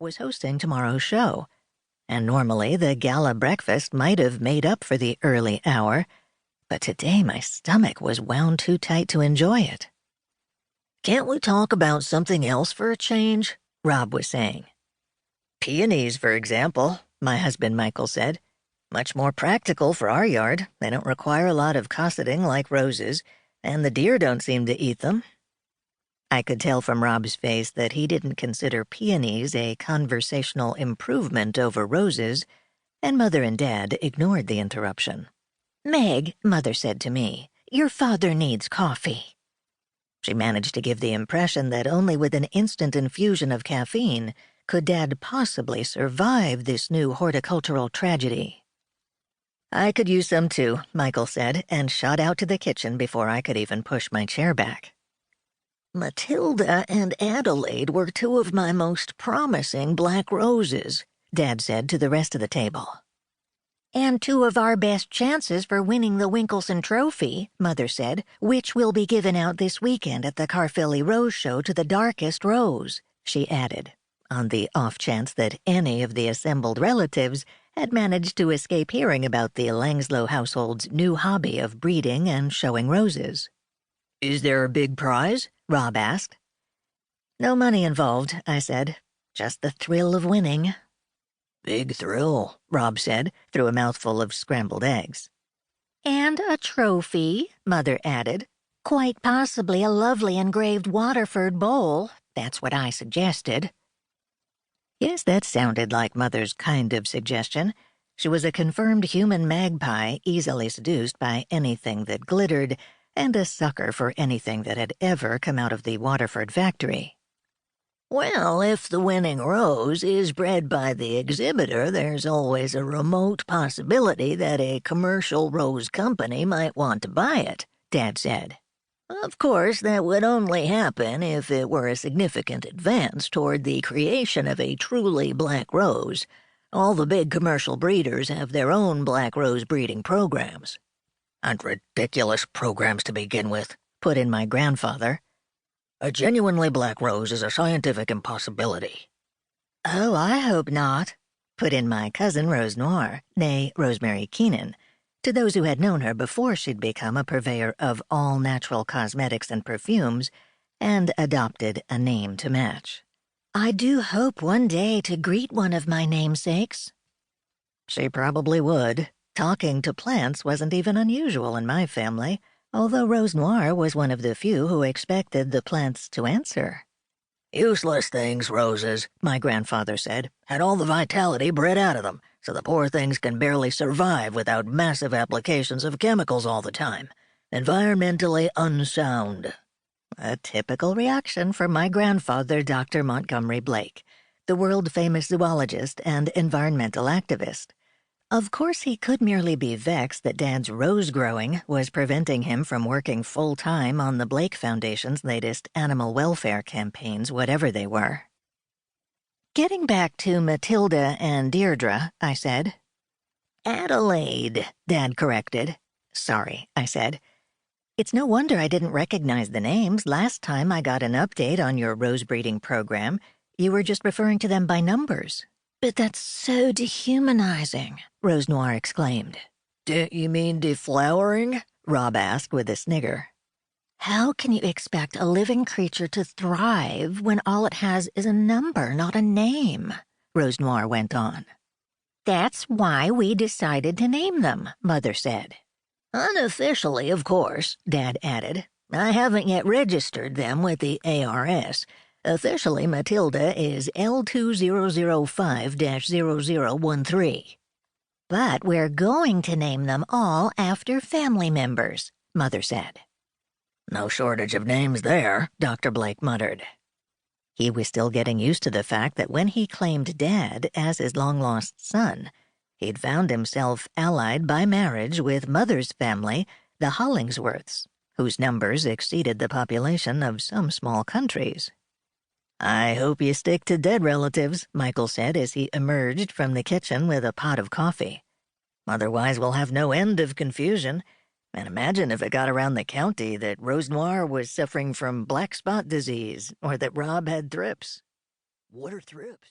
was hosting tomorrow's show, and normally the gala breakfast might have made up for the early hour, but today my stomach was wound too tight to enjoy it. "Can't we talk about something else for a change?" Rob was saying. "Peonies, for example," my husband Michael said. "Much more practical for our yard. They don't require a lot of cosseting like roses, and the deer don't seem to eat them." I could tell from Rob's face that he didn't consider peonies a conversational improvement over roses, and Mother and Dad ignored the interruption. "Meg," Mother said to me, "your father needs coffee." She managed to give the impression that only with an instant infusion of caffeine could Dad possibly survive this new horticultural tragedy. "I could use some too," Michael said, and shot out to the kitchen before I could even push my chair back. "Matilda and Adelaide were two of my most promising black roses," Dad said to the rest of the table. "And two of our best chances for winning the Winkleson Trophy," Mother said, "which will be given out this weekend at the Carfilly Rose Show to the darkest rose," she added, on the off chance that any of the assembled relatives had managed to escape hearing about the Langslow household's new hobby of breeding and showing roses. "Is there a big prize?" Rob asked. "No money involved," I said. "Just the thrill of winning." "Big thrill," Rob said, through a mouthful of scrambled eggs. "And a trophy," Mother added. "Quite possibly a lovely engraved Waterford bowl. That's what I suggested." Yes, that sounded like Mother's kind of suggestion. She was a confirmed human magpie, easily seduced by anything that glittered, and a sucker for anything that had ever come out of the Waterford factory. "Well, if the winning rose is bred by the exhibitor, there's always a remote possibility that a commercial rose company might want to buy it," Dad said. "Of course, that would only happen if it were a significant advance toward the creation of a truly black rose. All the big commercial breeders have their own black rose breeding programs." "And ridiculous programs to begin with," put in my grandfather. "A genuinely black rose is a scientific impossibility." "Oh, I hope not," put in my cousin Rose Noir, née Rosemary Keenan, to those who had known her before she'd become a purveyor of all-natural cosmetics and perfumes and adopted a name to match. "I do hope one day to greet one of my namesakes." She probably would. Talking to plants wasn't even unusual in my family, although Rose Noir was one of the few who expected the plants to answer. "Useless things, roses," my grandfather said, "had all the vitality bred out of them, so the poor things can barely survive without massive applications of chemicals all the time. Environmentally unsound." A typical reaction from my grandfather, Dr. Montgomery Blake, the world-famous zoologist and environmental activist. Of course, he could merely be vexed that Dad's rose-growing was preventing him from working full-time on the Blake Foundation's latest animal welfare campaigns, whatever they were. "Getting back to Matilda and Deirdre," I said. "Adelaide," Dad corrected. "Sorry," I said. "It's no wonder I didn't recognize the names. Last time I got an update on your rose-breeding program, you were just referring to them by numbers." "But that's so dehumanizing," Rose Noir exclaimed. You mean deflowering?" Rob asked with a snigger. "How can you expect a living creature to thrive when all it has is a number, not a name?" Rose Noir went on. "That's why we decided to name them," Mother said. "Unofficially, of course," Dad added. "I haven't yet registered them with the ARS. Officially, Matilda is L2005-0013. But we're going to name them all after family members," Mother said. "No shortage of names there," Dr. Blake muttered. He was still getting used to the fact that when he claimed Dad as his long-lost son, he'd found himself allied by marriage with Mother's family, the Hollingsworths, whose numbers exceeded the population of some small countries. "I hope you stick to dead relatives," Michael said as he emerged from the kitchen with a pot of coffee. "Otherwise we'll have no end of confusion. And imagine if it got around the county that Rose Noir was suffering from black spot disease or that Rob had thrips." "What are thrips?"